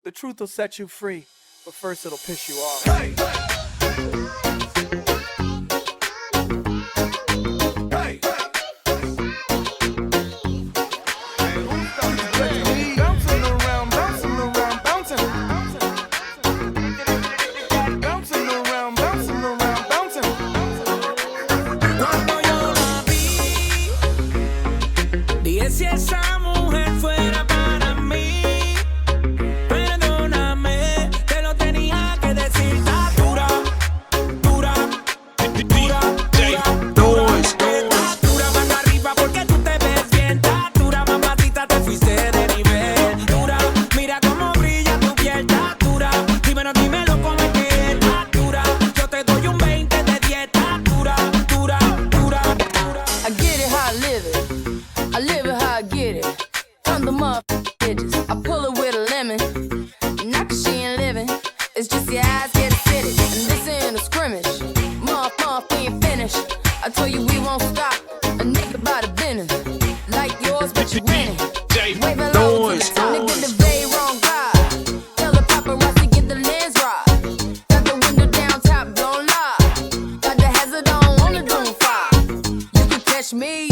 The truth will set you free, but first it'll piss you off. Hey! Si esa mujer fuera para mí, perdóname, te lo tenía que decir. Está dura, dura, dura, dura, está dura, mano arriba porque tú te ves bien. Está dura, mamacita, te fuiste de nivel. Dura, mira cómo brilla tu piel. Está dura, dímelo cómo es que está dura. Yo te doy un 20 de 10. Está dura, dura, dura, dura. I get it how I live it. I live it how I get it. From the motherfucking edges, I pull it with a lemon. Not 'cause she ain't living, it's just your eyes get fitted. And this ain't a scrimmage. Motherfucker, we ain't finished. I told you we won't stop. A nigga by the business. Like yours, but you winning. Waving low to the top, nigga, the very wrong guy. Tell the paparazzi get the lens right. Got the window down, top blown live. Got the hazard on the doom fire. You can catch me.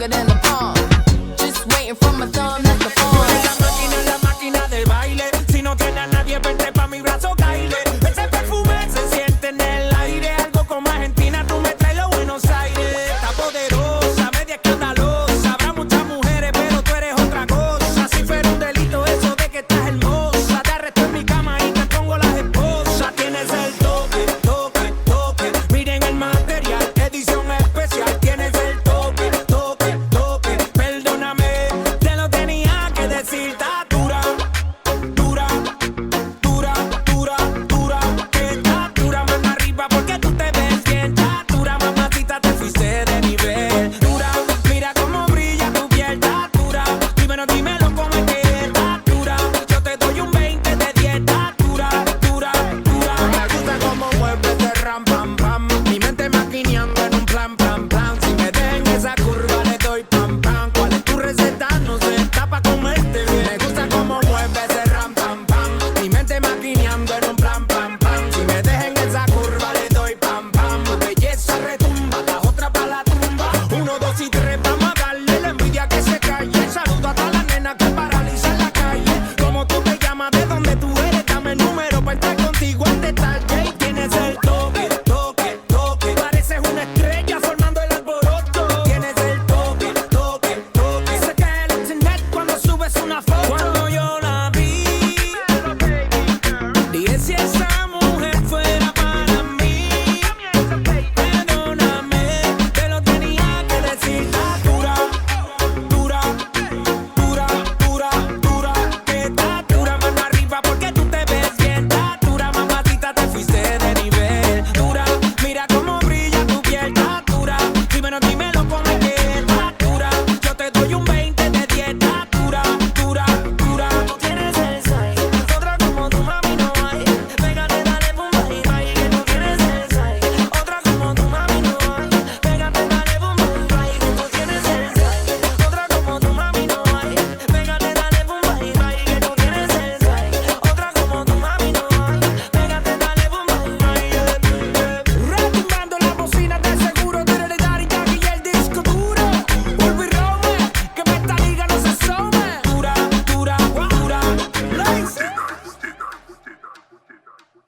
Than the palm, just waiting for my thumb like the phone. La máquina del baile. Si no tiene a nadie, vente pa' mi brazo, caile. Ese perfume se siente en el aire. Algo como Argentina, tú me traes los Buenos Aires. Está poderosa, media escandalosa.